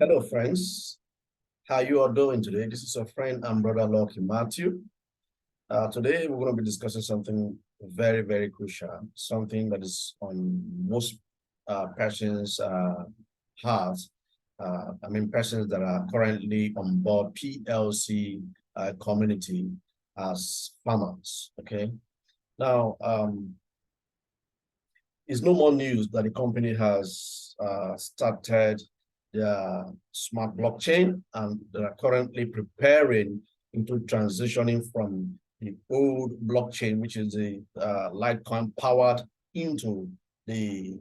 Hello, friends. How you are doing today? This is your friend and brother Lucky Matthew. Today, we're going to be discussing something very, very crucial, something that is on most persons' hearts. Persons that are currently on board PLC community as farmers. Okay. Now, it's no more news that the company has started their smart blockchain, and they are currently preparing into transitioning from the old blockchain, which is the Litecoin powered, into the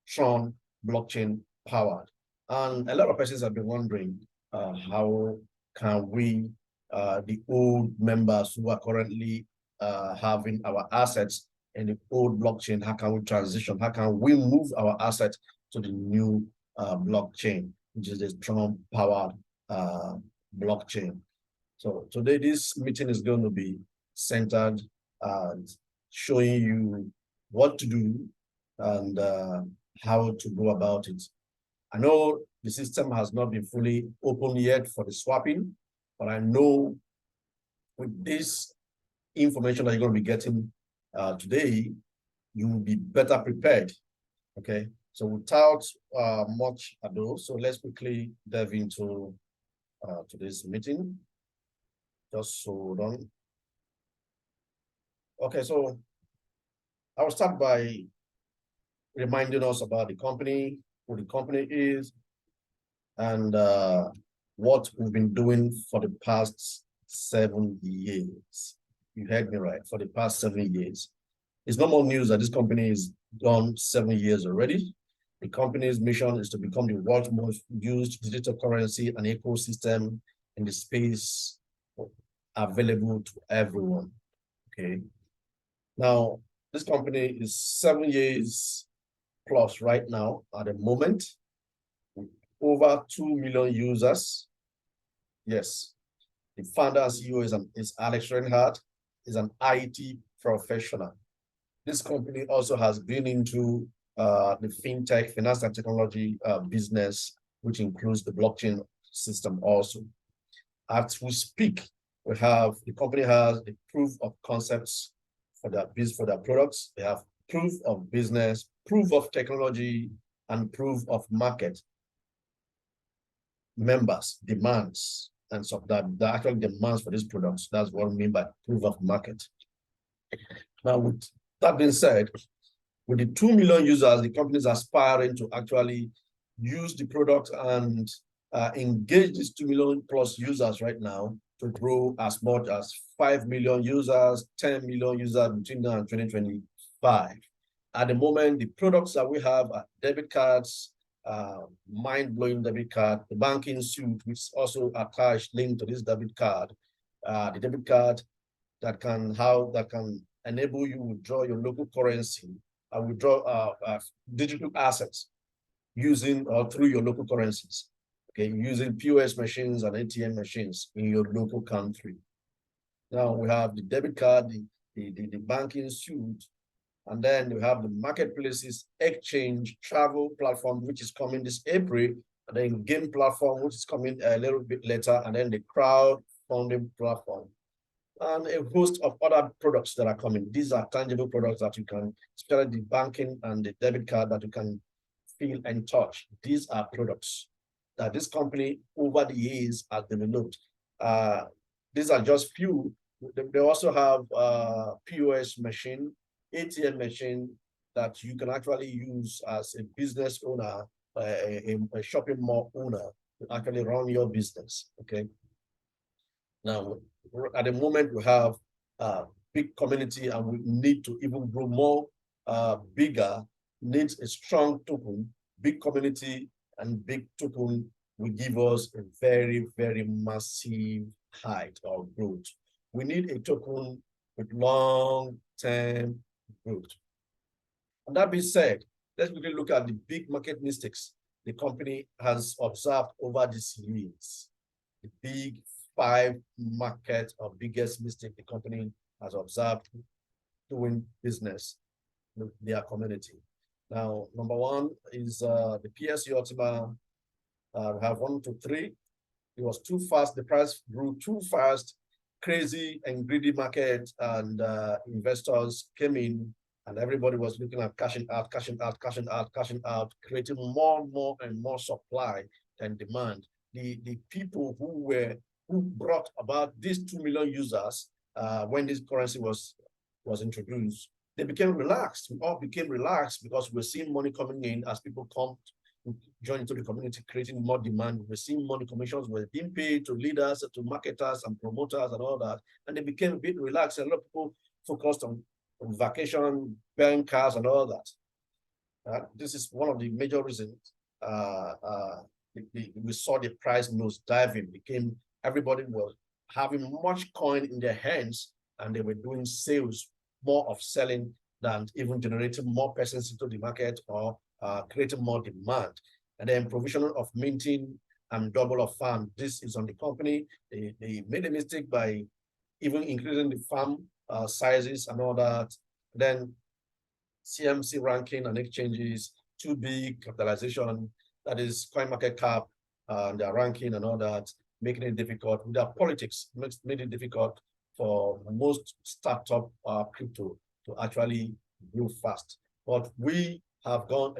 Tron blockchain powered. And a lot of persons have been wondering how can we, the old members who are currently having our assets in the old blockchain, how can we transition? How can we move our assets to the new blockchain, which is the Tron-powered blockchain? So today, this meeting is going to be centered and showing you what to do and how to go about it. I know the system has not been fully open yet for the swapping, but I know with this information that you're going to be getting today, you will be better prepared. Okay, so without much ado, so let's quickly dive into today's meeting. Just hold on. Okay, so I will start by reminding us about the company, who the company is, and what we've been doing for the past 7 years. You heard me right, for the past 7 years. It's no more news that this company is done 7 years already. The company's mission is to become the world's most used digital currency and ecosystem in the space available to everyone. Okay. Now, this company is 7 years plus right now at the moment, with over 2 million users. Yes, the founder and CEO is Alex Reinhardt, is an IT professional. This company also has been into the fintech, finance and technology business, which includes the blockchain system also. As we speak, the company has a proof of concepts for their products. They have proof of business, proof of technology, and proof of market. Members, demands, and so that actual demands for these products. That's what we mean by proof of market. Now, with that being said, with the 2 million users, the company is aspiring to actually use the product and engage these 2 million plus users right now to grow as much as 5 million users, 10 million users between now and 2025. At the moment, the products that we have are debit cards, mind-blowing debit card, the banking suite, which is also attached, linked to this debit card, the debit card that can enable you to withdraw your local currency and withdraw digital assets using or through your local currencies. Okay, using POS machines and ATM machines in your local country. Now we have the debit card, the banking suite, and then we have the marketplaces, exchange, travel platform, which is coming this April, and then game platform, which is coming a little bit later, and then the crowdfunding platform, and a host of other products that are coming. These are tangible products that you can, especially the banking and the debit card, that you can feel and touch. These are products that this company over the years has developed. These are just few. They also have POS machine, ATM machine that you can actually use as a business owner, a shopping mall owner, to actually run your business. Okay. Now, at the moment, we have a big community, and we need to even grow more, bigger, needs a strong token. Big community and big token will give us a very, very massive height of growth. We need a token with long-term growth. And that being said, let's quickly look at the big market mistakes the company has observed over these years. The big 5 market or biggest mistake the company has observed doing business with their community. Now, number 1 is the PSU Ultima We have 1 to 3. It was too fast. The price grew too fast. Crazy and greedy market, and investors came in, and everybody was looking at cashing out, cashing out, cashing out, cashing out, creating more and more supply than demand. The people who brought about these 2 million users when this currency was introduced, they became relaxed. We all became relaxed because we're seeing money coming in as people come join into the community, creating more demand. We're seeing money commissions were being paid to leaders, to marketers and promoters and all that. And they became a bit relaxed. A lot of people focused on vacation, buying cars and all that. This is one of the major reasons we saw the price nose diving. Everybody was having much coin in their hands, and they were doing sales, more of selling than even generating more persons into the market or creating more demand. And then provision of minting and double of farm. This is on the company. They made a mistake by even increasing the farm sizes and all that. Then CMC ranking and exchanges, too big capitalization, that is coin market cap, their ranking and all that, making it difficult. With their politics, made it difficult for most startup crypto to actually grow fast. But we have come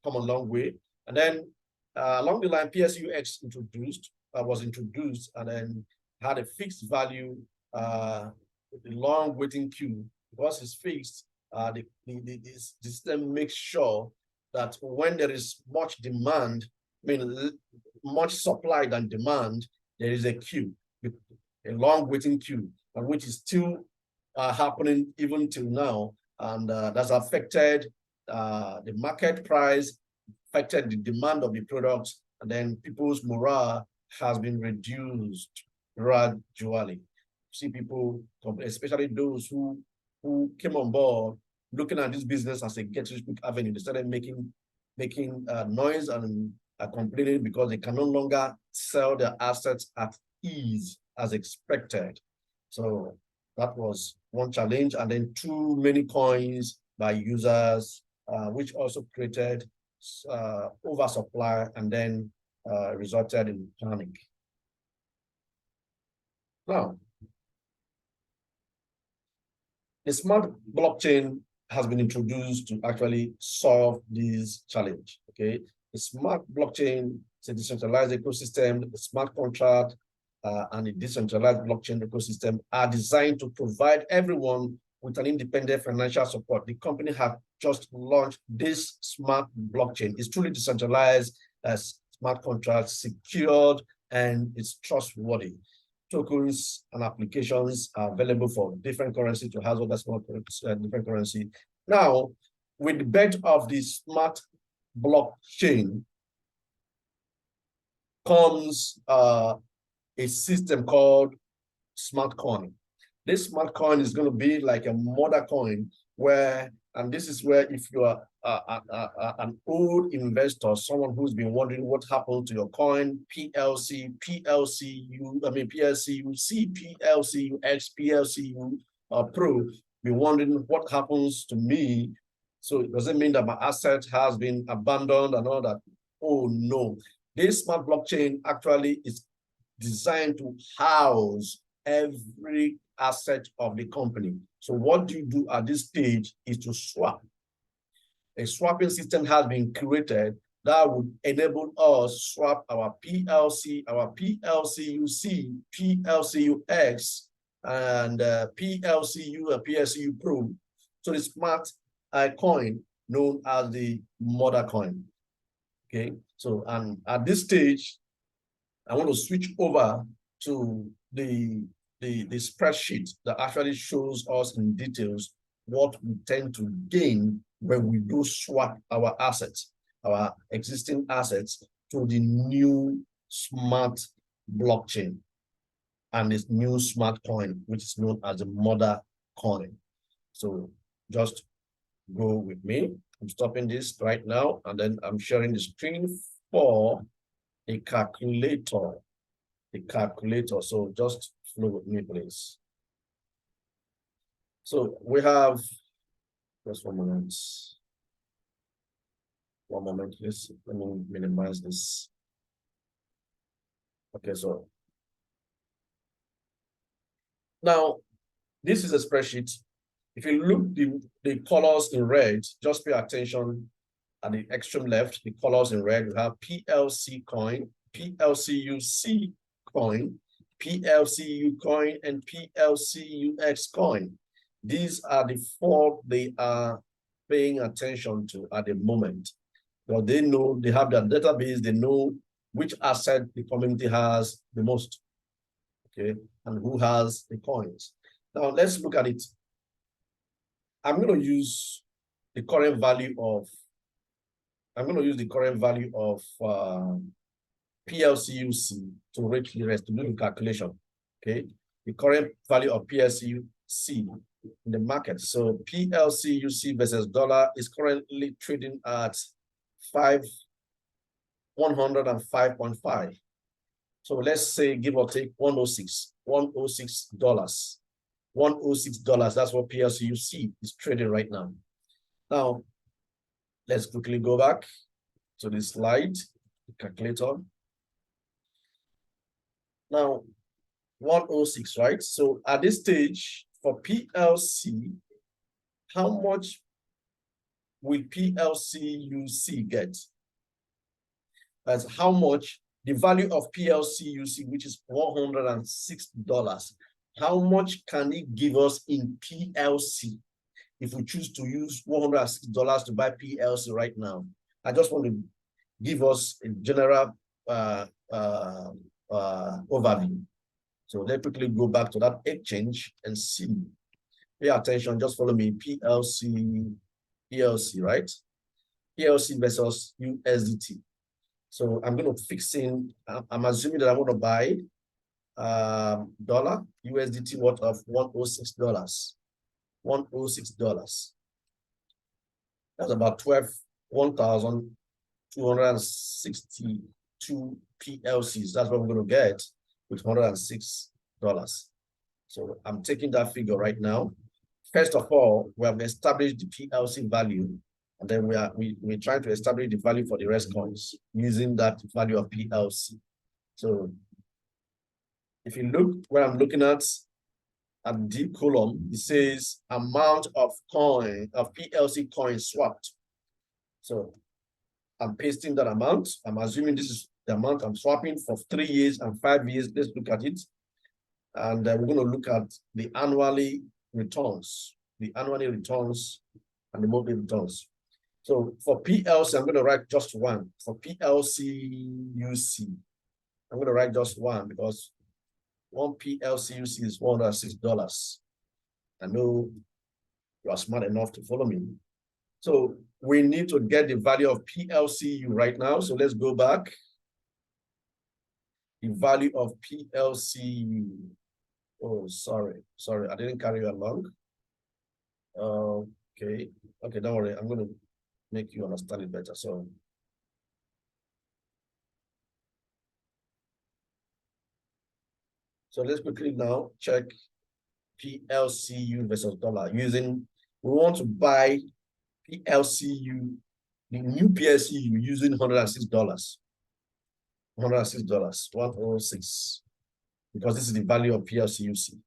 a long way. And then along the line, Plcux was introduced, and then had a fixed value, the long waiting queue. Because it's fixed, the system makes sure that when there is much demand, much supply than demand, there is a queue, a long waiting queue, and which is still happening even till now. And that's affected the market price, affected the demand of the products, and then people's morale has been reduced gradually. See people, especially those who came on board looking at this business as a get-rich-quick avenue, they started making noise and complaining because they can no longer sell their assets at ease as expected. So that was one challenge, and then too many coins by users, which also created oversupply and then resulted in panic. Now, the smart blockchain has been introduced to actually solve this challenge. Okay, the smart blockchain is a decentralized ecosystem. The smart contract and the decentralized blockchain ecosystem are designed to provide everyone with an independent financial support. The company has just launched this smart blockchain. It's truly decentralized, smart contracts, secured, and it's trustworthy. Tokens and applications are available for different currency to house other small different currency. Now, with the birth of the smart blockchain comes a system called smart coin. This smart coin is going to be like a mother coin where, and this is where if you are an old investor, someone who's been wondering what happened to your coin, PLC, PLCU, PLCUC, PLCUX, PLCU Pro, be wondering what happens to me. So does it mean that my asset has been abandoned and all that? Oh no. This smart blockchain actually is designed to house every asset of the company. So what you do at this stage is to swap. A swapping system has been created that would enable us swap our PLC, our PLCUC, PLCUX, and PLCU and PLCU Pro. So the smart coin known as the mother coin. Okay, so and at this stage, I want to switch over to the spreadsheet that actually shows us in details what we tend to gain when we do swap our assets, our existing assets, to the new smart blockchain and this new smart coin, which is known as the mother coin. So just go with me. I'm stopping this right now, and then I'm sharing the screen for a calculator. So just flow with me, please. So we have just 1 moment. 1 moment, please. Let me minimize this. Okay, so now this is a spreadsheet. If you look the colors in red, just pay attention at the extreme left, the colors in red, we have PLC coin, PLCUC coin, PLCU coin, and PLCUX coin. These are the four they are paying attention to at the moment. Well, they know, they have their database, they know which asset the community has the most, okay, and who has the coins. Now, let's look at it. I'm going to use the current value of PLCUC to reach the rest, to do the calculation, okay? The current value of PLCUC in the market. So PLCUC versus dollar is currently trading at 105.5. So let's say, give or take, $106. $106. That's what PLCUC is trading right now. Now, let's quickly go back to the slide, the calculator. Now, 106, right? So at this stage, for PLC, how much will PLCUC get? That's how much the value of PLCUC, which is $106. How much can it give us in PLC if we choose to use $106 to buy PLC right now? I just want to give us a general overview. So let's quickly go back to that exchange and see. Pay attention, just follow me. PLC, right? PLC versus USDT. So I'm going to fix in, I'm assuming that I want to buy dollar USDT worth of $106. $106. That's about 1,262 PLCs. That's what we're going to get with $106. So I'm taking that figure right now. First of all, we have established the PLC value, and then we're trying to establish the value for the rest coins using that value of PLC. So if you look where I'm looking at D column, it says amount of PLC coins swapped. So I'm pasting that amount. I'm assuming this is the amount I'm swapping for 3 years and 5 years. Let's look at it. And we're going to look at the annually returns, and the monthly returns. So for PLC, I'm going to write just one. For PLCUC, I'm going to write just one because one PLCUC is $106. I know you are smart enough to follow me. So we need to get the value of PLCU right now. So let's go back. The value of PLCU. Oh, sorry, I didn't carry you along. Okay, don't worry. I'm going to make you understand it better. So let's quickly now check PLCU versus dollar using, we want to buy PLCU, the new PLCU using $106. $106, because this is the value of PLCUC.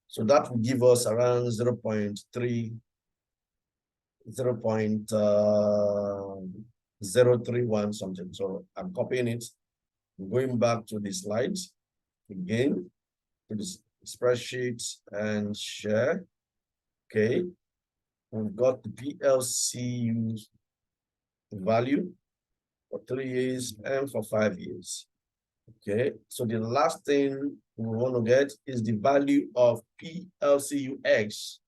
So that will give us around 0.031 something. So I'm copying it, I'm going back to the slides again, to the spreadsheet and share. Okay, we've got the PLCU value for 3 years and for 5 years. Okay, so the last thing we want to get is the value of PLCUX,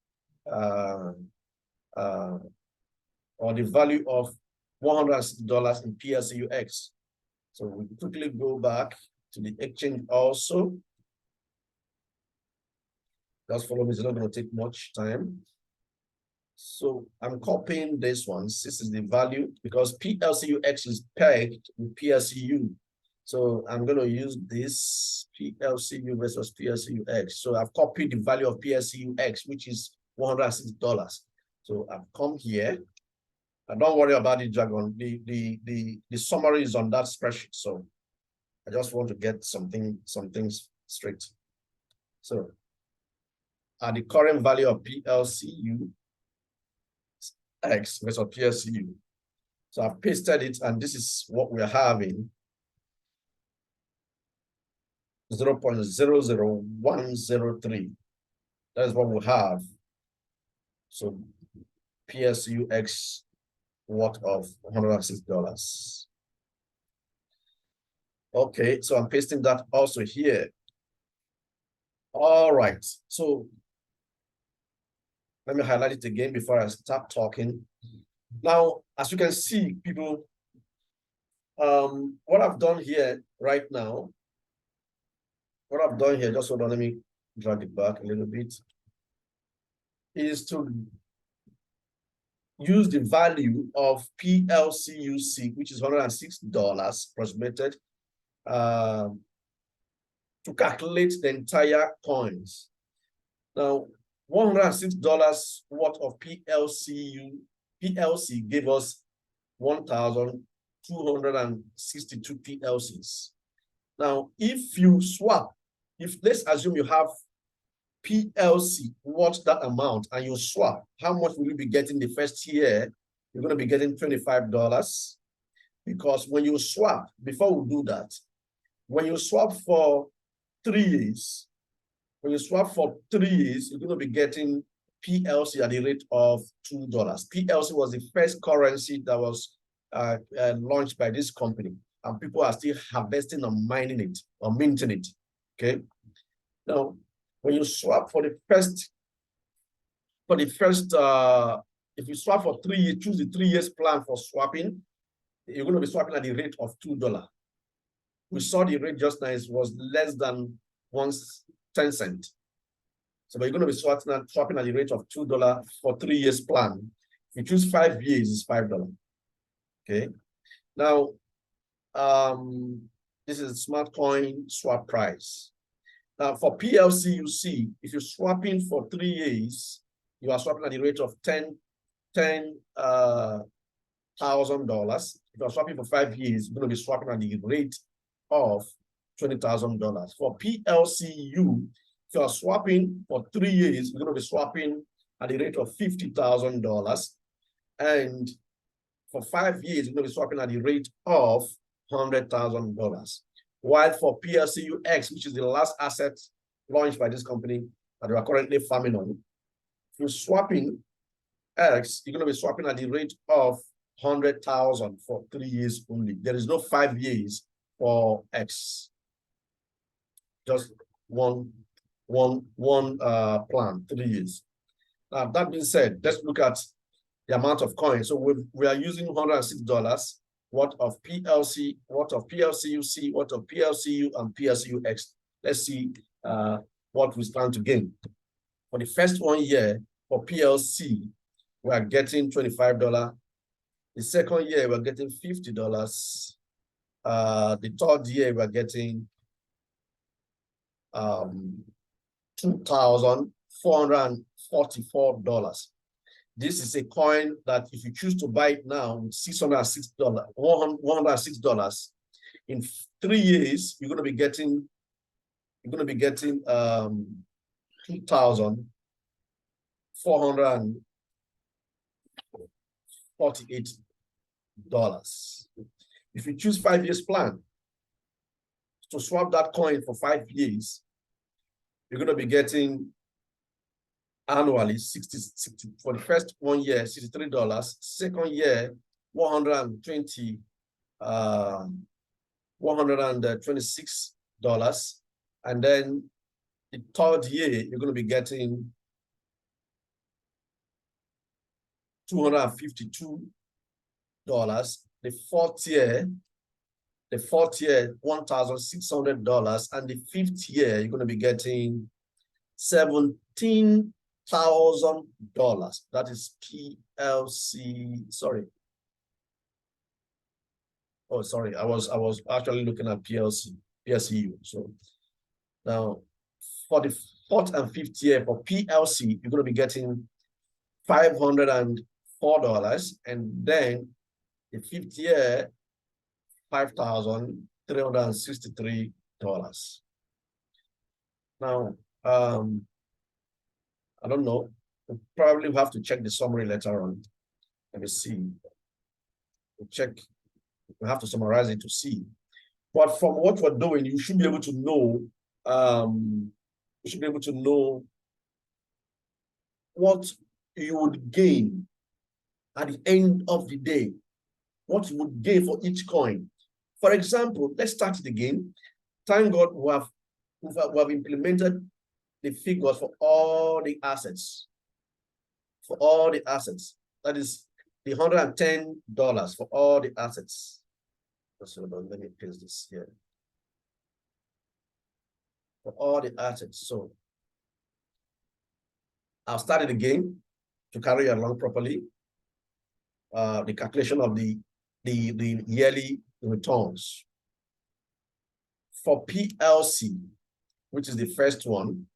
or the value of $106 in PLCUX. So we quickly go back to the exchange also. Just follow me, it's not going to take much time. So I'm copying this one. This is the value because PLCUX is pegged with PLCU. So I'm going to use this PLCU versus PLCUX. So I've copied the value of PLCUX, which is $106. So I've come here. And don't worry about the jargon. The summary is on that spreadsheet. So I just want to get some things straight. So at the current value of Plcu X versus Plcu. So I've pasted it, and this is what we're having. 0.00103. That is what we have. So Plcu X worth of $106. Okay, so I'm pasting that also here. All right, so let me highlight it again before I start talking. Now, as you can see, people, what I've done here right now, just hold on, let me drag it back a little bit, is to use the value of Plcuc, which is $106 approximated, to calculate the entire coins. Now, $106 worth of PLC gave us 1,262 PLCs. Now, if you swap, let's assume you have PLC worth that amount and you swap, how much will you be getting the first year? You're going to be getting $25, because when you swap, before we do that, when you swap for 3 years, you're going to be getting PLC at the rate of $2. PLC was the first currency that was launched by this company, and people are still harvesting and mining it or minting it. Okay. Now, when you swap for the first, if you swap for 3 years, choose the 3 years plan for swapping, you're going to be swapping at the rate of $2. We saw the rate just now was less than 10 cents. So you're going to be swapping at the rate of $2 for 3 years plan. If you choose 5 years, it's $5. Okay. Now, this is a smart coin swap price. Now, for Plcuc, if you're swapping for 3 years, you are swapping at the rate of $10,000. If you're swapping for 5 years, you're going to be swapping at the rate of $20,000. For Plcu, if you are swapping for 3 years, you're going to be swapping at the rate of $50,000. And for 5 years, you're going to be swapping at the rate of $100,000. While for Plcux, which is the last asset launched by this company that we are currently farming on, if you're swapping X, you're going to be swapping at the rate of $100,000 for 3 years only. There is no 5 years for X. Just one plan, 3 years. Now, that being said, let's look at the amount of coins. So we are using $106 worth of Plc, worth of Plcuc, worth of Plcu, and Plcux. Let's see what we stand to gain. For the first 1 year, for PLC, we are getting $25. The second year, we're getting $50. The third year, we're getting $2,444. This is a coin that if you choose to buy it now with $106, in 3 years, you're going to be getting $2,448. If you choose 5 years plan to swap that coin for 5 years, you're going to be getting annually 60 for the first 1 year, $63. Second year, $126. And then the third year, you're going to be getting $252. The fourth year, $1,600, and the fifth year, you're going to be getting $17,000. That is PLC. Sorry. Oh, sorry. I was actually looking at PLCU. So now, for the fourth and fifth year for PLC, you're going to be getting $504, and then the fifth year, $5,000, $363. Now, I don't know. We'll probably have to check the summary later on. Let me see. We'll check. We have to summarize it to see. But from what we're doing, you should be able to know. You should be able to know what you would gain at the end of the day. What you would gain for each coin. For example, let's start it again. Thank God we have implemented the figures for all the assets. For all the assets. That is the $110 for all the assets. So let me paste this here. For all the assets. So I'll start it again to carry along properly. The calculation of the yearly returns. For PLC, which is the first one,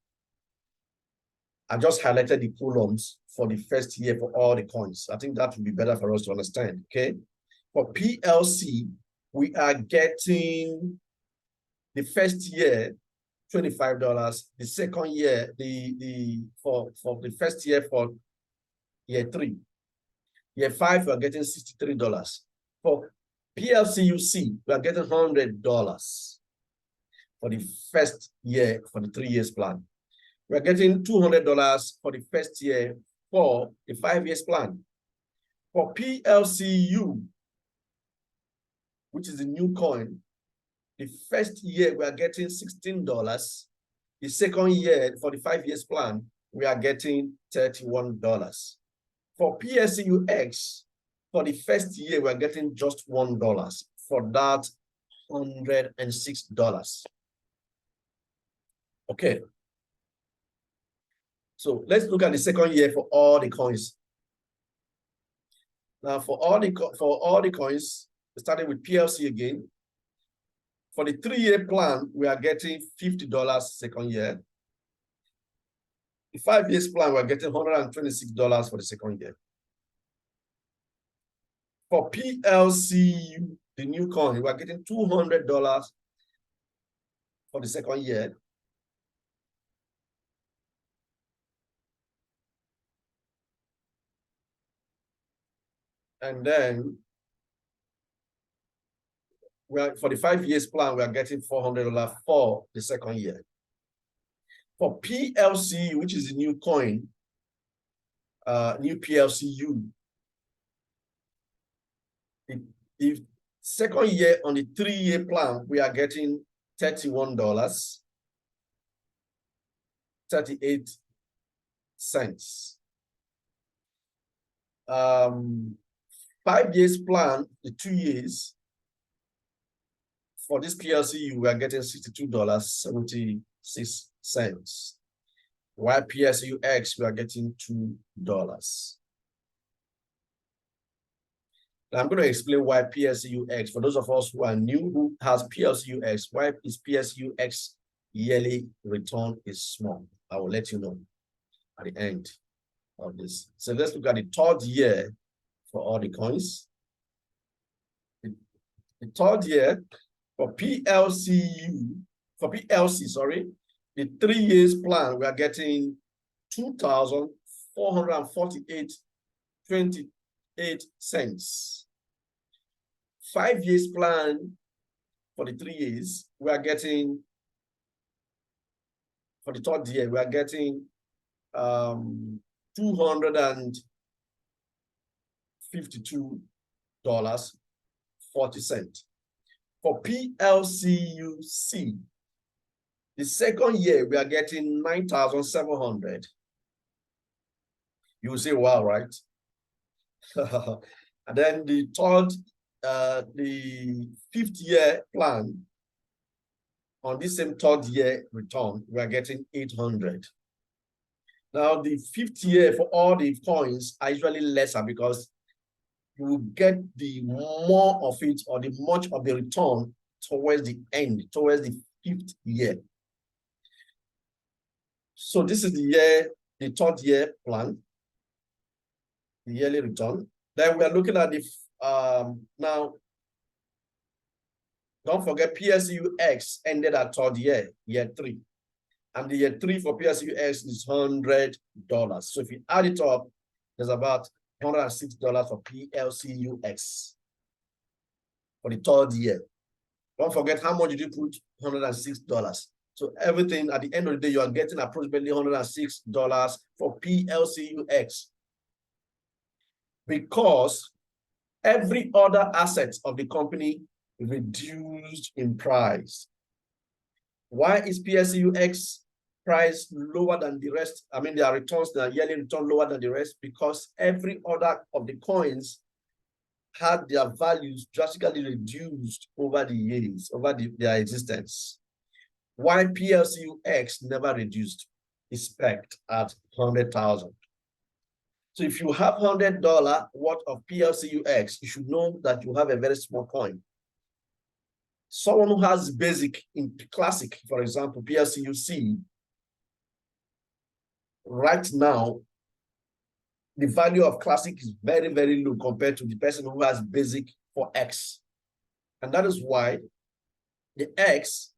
I just highlighted the columns for the first year for all the coins. I think that would be better for us to understand, okay? For PLC, we are getting the first year, $25. The second year, for the first year for year 3. Year 5, we are getting $63. For PLCUC, we are getting $100 for the first year for the 3 years plan. We are getting $200 for the first year for the 5 years plan. For PLCU, which is a new coin, the first year we are getting $16. The second year for the 5 years plan, we are getting $31. For PSCUX, for the first year, we are getting just $1. For that, $106. Okay. So let's look at the second year for all the coins. Now, for all the coins, starting with PLC again. For the 3-year plan, we are getting $50 second year. The 5 years plan, we're getting $126 for the second year. For PLC, the new coin, we're getting $200 for the second year. And then for the 5 years plan, we are getting $400 for the second year. For PLC, which is a new coin, new PLCU, the second year on the 3-year plan, we are getting $31, 38 cents. 5 years plan, the 2 years, for this PLCU, we are getting $62.76. While PLCUX, we are getting $2. Now I'm going to explain why PLCUX, for those of us who are new, who has PLCUX, why is PLCUX yearly return is small. I will let you know at the end of this. So let's look at the 3rd year for all the coins. The 3rd year for PLC, sorry, the 3 years plan, we are getting $2,448.28. 5 years plan for the 3 years, we are getting, for the 3rd year, we are getting $252.40. For PLCUC, the second year, we are getting $9,700. You will say, wow, right? And then the 5th year plan, on this same 3rd year return, we are getting $800. Now, the 5th year for all the coins are usually lesser because you will get the more of it or the much of the return towards the end, towards the 5th year. So this is the 3rd year plan, the yearly return. Then we are looking at the now Don't forget PLCUX ended at third year, year 3. And the year 3 for PLCUX is $100. So if you add it up, there's about $106 for PLCUX for the third year. Don't forget how much did you put? $106. So everything at the end of the day, you are getting approximately $106 for PLCUX. Because every other asset of the company reduced in price. Why is PLCUX price lower than the rest? I mean, their returns, their yearly return lower than the rest, because every other of the coins had their values drastically reduced over the years, over their existence. Why PLCUX never reduced? Is pegged at 100,000. So if you have $100 worth of PLCUX, you should know that you have a very small coin. Someone who has basic in classic, for example, PLCUC, right now, the value of classic is very, very low compared to the person who has basic for X. And that is why the X,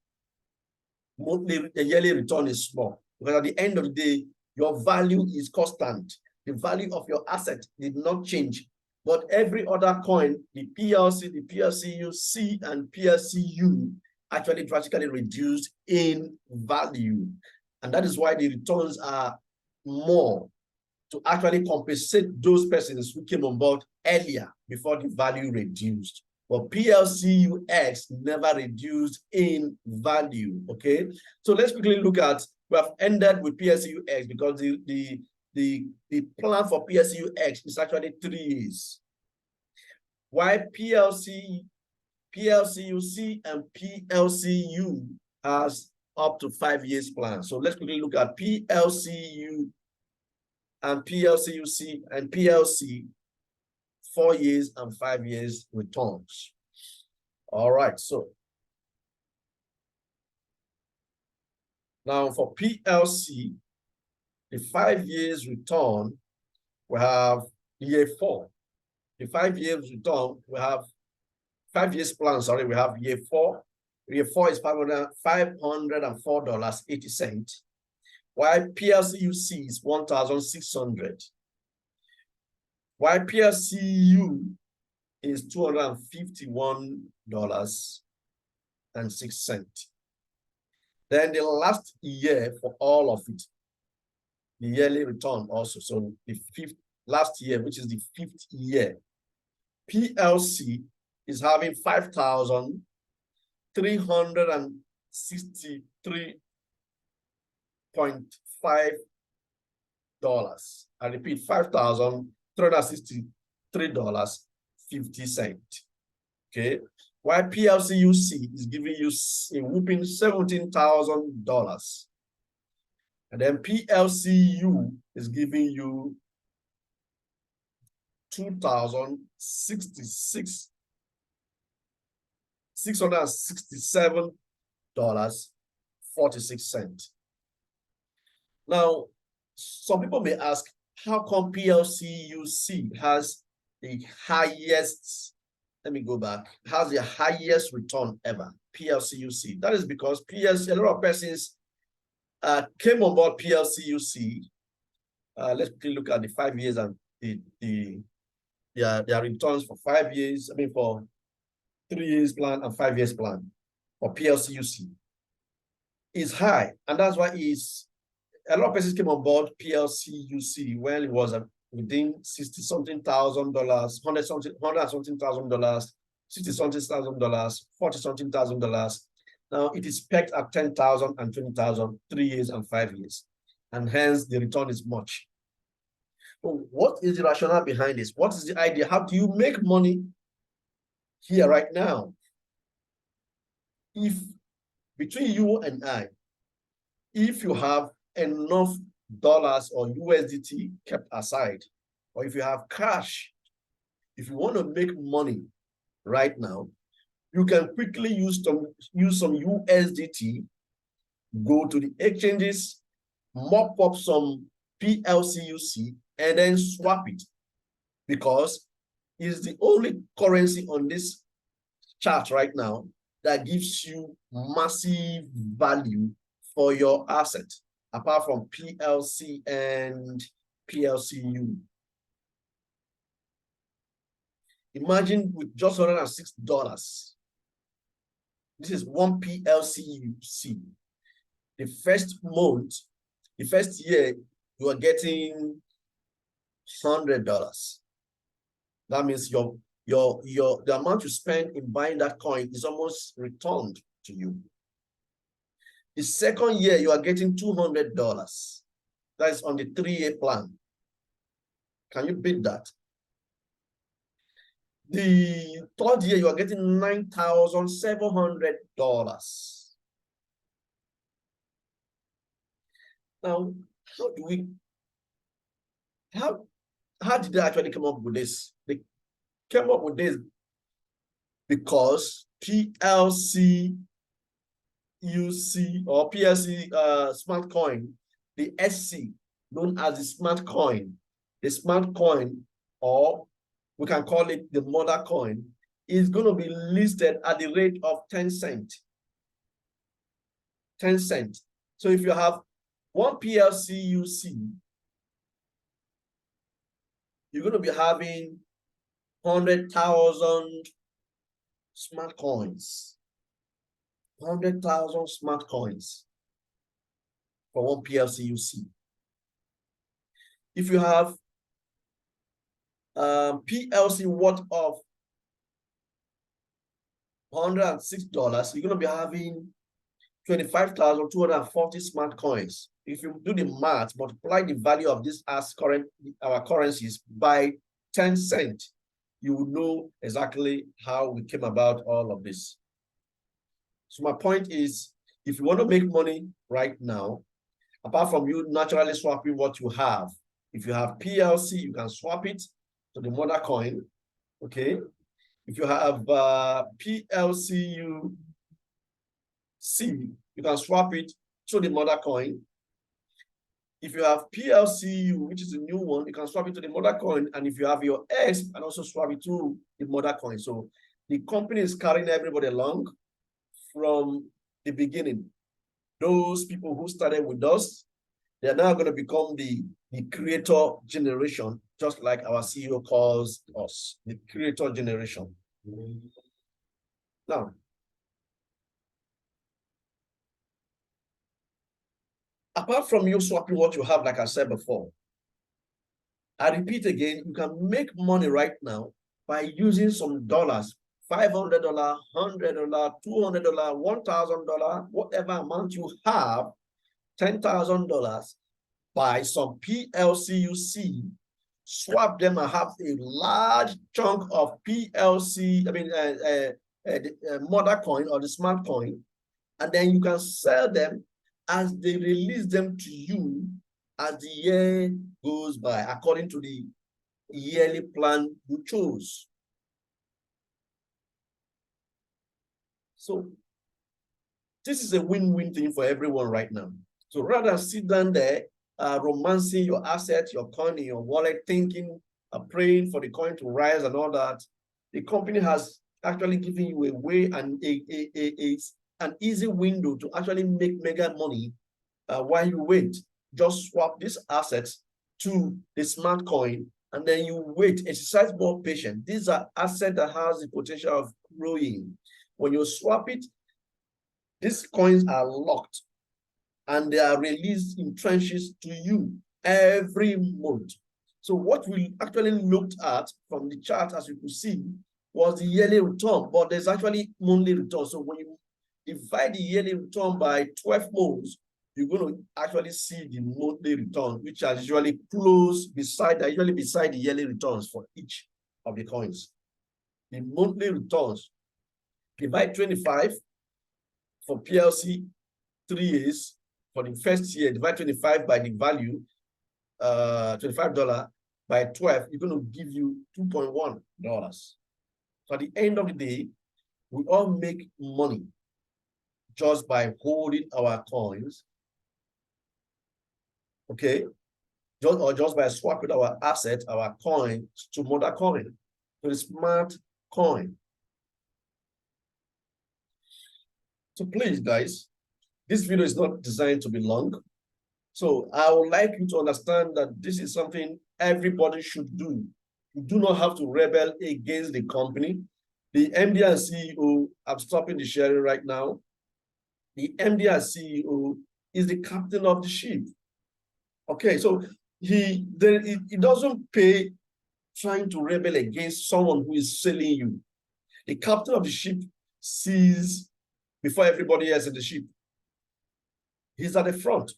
monthly, the yearly return is small. Because at the end of the day, your value is constant. The value of your asset did not change. But every other coin, the PLC, the PLCUC, and PLCU actually drastically reduced in value. And that is why the returns are more to actually compensate those persons who came on board earlier before the value reduced. But PLCUX never reduced in value, okay? So let's quickly look at, we have ended with PLCUX because the plan for PLCUX is actually 3 years. Why PLCUC and PLCU has up to 5 years plan. So let's quickly look at PLCU and PLCUC and PLC 4 years and 5 years returns. All right, so now for PLC, the 5 years return, we have year 4. The 5 years return, we have 5 years plan, sorry, we have year 4. Year 4 is $504.80. While PLCUC is $1,600. While PLCU is $251.06. Then the last year for all of it, the yearly return also. So the last year, which is the 5th year, PLC is having $5,363.5. I repeat, $5,363.50. Okay. While PLCUC is giving you a whooping $17,000. And then PLCU is giving you $667.46. Now, some people may ask, how come PLCUC has the highest, let me go back, has the highest return ever, PLCUC? That is because PLC, a lot of persons came on board PLCUC. Let's look at the 5 years and their returns for 5 years, I mean for 3 years plan and 5 years plan for PLCUC is high. And that's why a lot of persons came on board PLCUC when it was within $60-something thousand, $100-something thousand, $60-something thousand, $40-something thousand. Now it is pegged at 10,000 and 20,000, 3 years and 5 years. And hence the return is much. So what is the rationale behind this? What is the idea? How do you make money here right now? If between you and I, if you have enough dollars or USDT kept aside, or if you have cash, if you want to make money right now, you can quickly use some USDT, go to the exchanges, mop up some PLCUC, and then swap it, because it's the only currency on this chart right now that gives you massive value for your asset, apart from PLC and PLCU. Imagine with just $106. This is one PLCUC. The first month, the first year, you are getting $100. That means the amount you spend in buying that coin is almost returned to you. The second year, you are getting $200. That is on the 3-year plan. Can you beat that? The third year, you are getting $9,700. Now, how did they actually come up with this? They came up with this because PLC UC or PLC smart coin, the SC, known as the smart coin, or we can call it the mother coin, is going to be listed at the rate of 10 cents. 10 cents. So if you have one PLC UC, you're going to be having 100,000 smart coins. 100,000 smart coins for one PLCUC. If you have PLC worth of $106, you're going to be having 25,240 smart coins. If you do the math, multiply the value of this as our currencies by 10 cents, you will know exactly how we came about all of this. So my point is, if you want to make money right now, apart from you naturally swapping what you have, if you have PLC, you can swap it to the mother coin, okay? If you have PLCUC, you can swap it to the mother coin. If you have PLCU, which is a new one, you can swap it to the mother coin. And if you have your X, you can also swap it to the mother coin. So the company is carrying everybody along from the beginning. Those people who started with us, they are now going to become the creator generation, just like our CEO calls us, the creator generation. Now, apart from you swapping what you have, like I said before, I repeat again, you can make money right now by using some dollars, $500, $100, $200, $1,000, whatever amount you have, $10,000, buy some PLCUC, swap them and have a large chunk of PLC, mother coin or the smart coin, and then you can sell them as they release them to you as the year goes by, according to the yearly plan you chose. So this is a win-win thing for everyone right now. So rather than sit down there, romancing your assets, your coin in your wallet, thinking, praying for the coin to rise and all that, the company has actually given you a way and an easy window to actually make mega money while you wait. Just swap these assets to the smart coin, and then you wait. Exercise more patience. These are assets that has the potential of growing. When you swap it, these coins are locked and they are released in tranches to you every month. So what we actually looked at from the chart, as you could see, was the yearly return, but there's actually monthly return. So when you divide the yearly return by 12 months, you're going to actually see the monthly return, which are usually close beside the yearly returns for each of the coins. The monthly returns, divide 25 for PLC 3 years. For the first year, divide 25 by the value, $25 by 12, you're going to give you $2.1. So at the end of the day, we all make money just by holding our coins, okay? Just by swapping our asset, our coin, to mother coin, to the smart coin. So please, guys, this video is not designed to be long. So I would like you to understand that this is something everybody should do. You do not have to rebel against the company. The MD and CEO, I'm stopping the sharing right now. The MD and CEO is the captain of the ship. Okay, so he doesn't pay trying to rebel against someone who is selling you. The captain of the ship sees before everybody else in the ship. He's at the front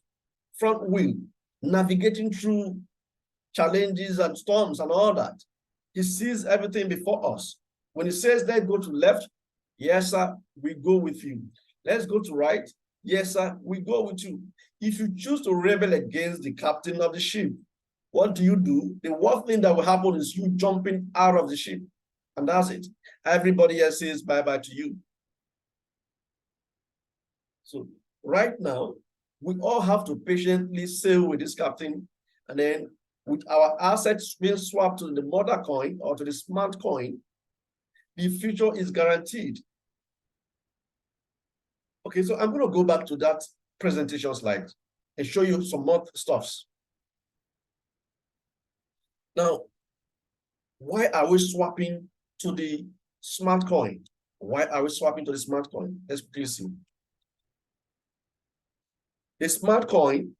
wheel, navigating through challenges and storms and all that. He sees everything before us. When he says, let's go to left, yes, sir, we go with you. Let's go to right, yes, sir, we go with you. If you choose to rebel against the captain of the ship, what do? The worst thing that will happen is you jumping out of the ship. And that's it. Everybody else says bye-bye to you. So right now, we all have to patiently sail with this captain, and then with our assets being swapped to the mother coin or to the smart coin, the future is guaranteed. Okay, so I'm going to go back to that presentation slide and show you some more stuffs. Now, why are we swapping to the smart coin? Why are we swapping to the smart coin? Let's quickly see. The smart coin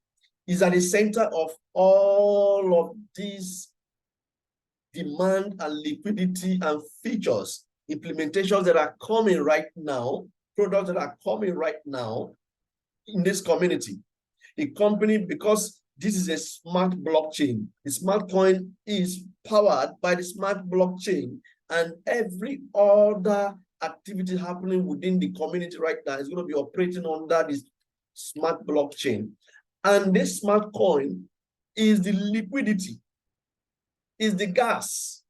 is at the center of all of these demand and liquidity and features, implementations that are coming right now, products that are coming right now in this community. The company, because this is a smart blockchain, the smart coin is powered by the smart blockchain, and every other activity happening within the community right now is going to be operating under this smart blockchain. And this smart coin is the liquidity, is the gas.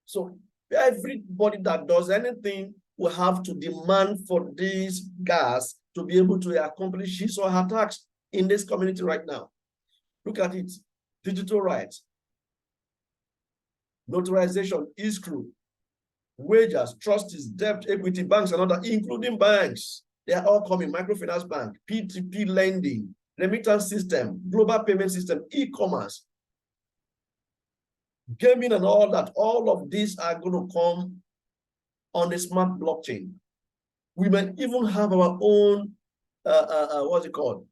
So everybody that does anything will have to demand for this gas to be able to accomplish his or her tasks in this community right now. Look at it. Digital rights, notarization, escrow, wages, trustees, debt, equity, banks, and other, including banks. They are all coming. Microfinance bank, P2P lending, remittance system, global payment system, e-commerce, gaming, and all that. All of these are going to come on the smart blockchain. We might even have our own, what's it called?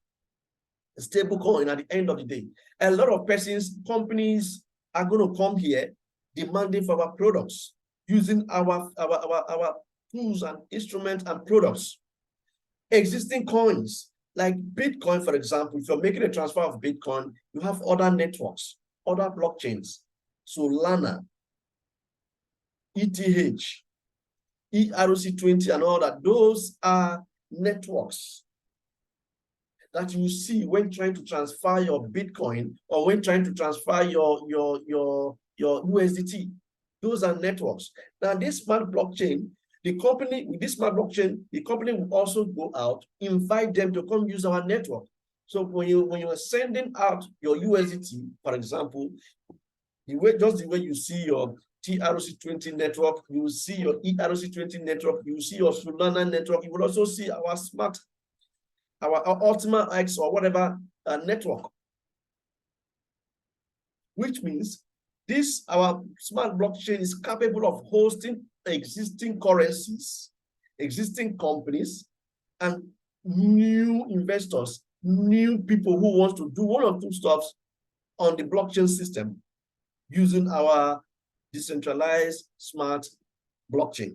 Stable coin at the end of the day. A lot of persons, companies are going to come here demanding for our products, using our tools and instruments and products. Existing coins, like Bitcoin, for example, if you're making a transfer of Bitcoin, you have other networks, other blockchains, Solana, ETH, ERC20, and all that. Those are networks that you see when trying to transfer your Bitcoin or when trying to transfer your USDT. Those are networks. Now, this smart blockchain, the company, with this smart blockchain, the company will also go out, invite them to come use our network. So when you are sending out your USDT, for example, just the way you see your TRC20 network, you will see your ERC20 network, you will see your Solana network, you will also see our smart, our Ultima X or whatever network. Which means this, our smart blockchain is capable of hosting existing currencies, existing companies, and new investors, new people who want to do one or two stuffs on the blockchain system using our decentralized smart blockchain.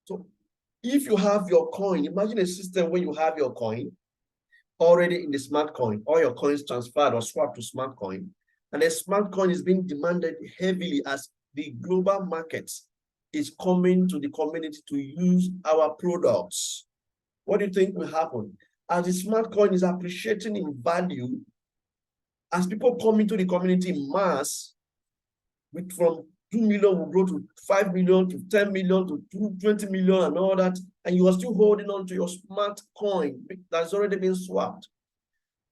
So if you have your coin, imagine a system where you have your coin already in the smart coin, all your coins transferred or swapped to smart coin, and the smart coin is being demanded heavily as the global markets is coming to the community to use our products. What do you think will happen? As the smart coin is appreciating in value, as people come into the community in mass, from 2 million will grow to 5 million, to 10 million, to 20 million and all that, and you are still holding on to your smart coin that's already been swapped.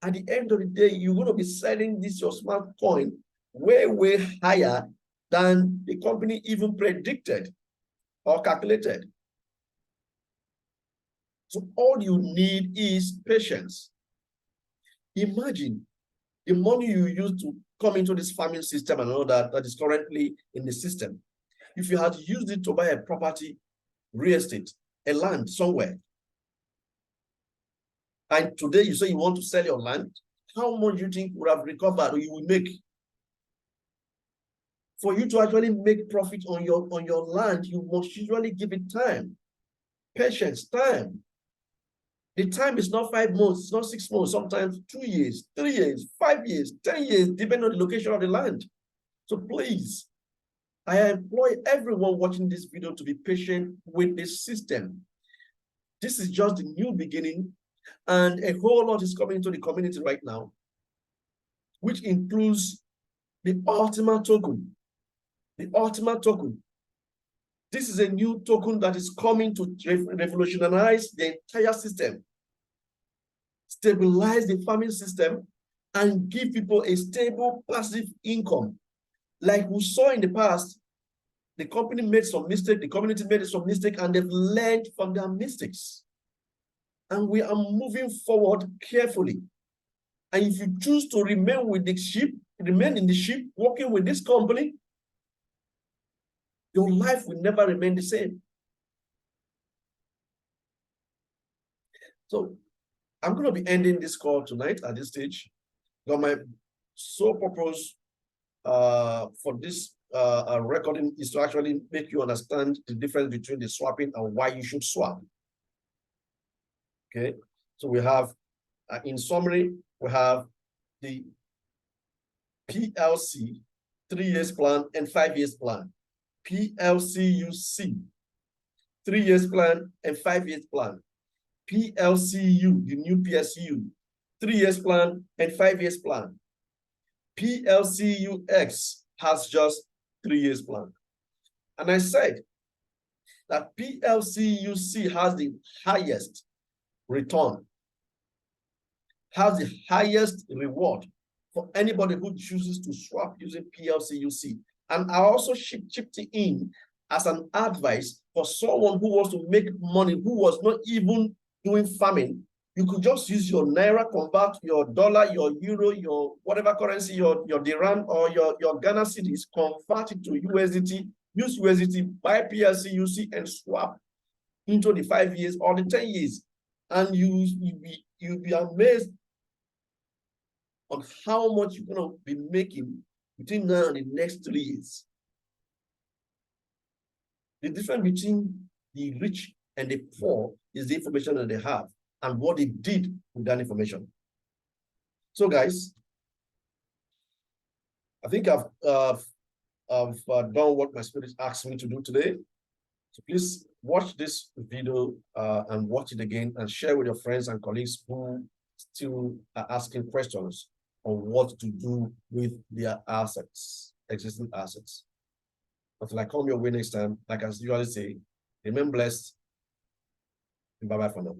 At the end of the day, you're going to be selling this, your smart coin, way, way higher than the company even predicted or calculated. So all you need is patience. Imagine the money you use to come into this farming system and all that is currently in the system. If you had used it to buy a property, real estate, a land somewhere, and today you say you want to sell your land, how much do you think would have recovered or you will make? For you to actually make profit on your land, you must usually give it time, patience, time. The time is not 5 months, it's not 6 months, sometimes 2 years, 3 years, 5 years, 10 years, depending on the location of the land. So please, I employ everyone watching this video to be patient with this system. This is just the new beginning, and a whole lot is coming into the community right now, which includes the ultimate token. The ultimate token. This is a new token that is coming to revolutionize the entire system, stabilize the farming system, and give people a stable passive income. Like we saw in the past, the company made some mistake, the community made some mistake, and they've learned from their mistakes. And we are moving forward carefully. And if you choose to remain with the ship, remain in the ship, working with this company, your life will never remain the same. So I'm going to be ending this call tonight at this stage. But my sole purpose for this recording is to actually make you understand the difference between the swapping and why you should swap. Okay, so we have, in summary, we have the PLC 3 years plan and 5 years plan. PLCUC 3 years plan and 5 years plan. PLCU, the new PSU, 3 years plan and 5 years plan. PLCUX has just 3 years plan. And I said that PLCUC has the highest return, has the highest reward for anybody who chooses to swap using PLCUC. And I also chipped in as an advice for someone who wants to make money, who was not even doing farming. You could just use your Naira, convert your dollar, your euro, your whatever currency, your dirham or your Ghana cedis, convert it to USDT, use USDT, buy PLCUC and swap into the 5 years or the 10 years. And you'll be amazed on how much you're going to be making between now and the next 3 years. The difference between the rich and the poor is the information that they have and what they did with that information. So guys, I think I've done what my spirit asked me to do today. So please watch this video and watch it again and share with your friends and colleagues who still are asking questions on what to do with their assets, existing assets. Until I come your way next time, like I usually say, remain blessed and bye-bye for now.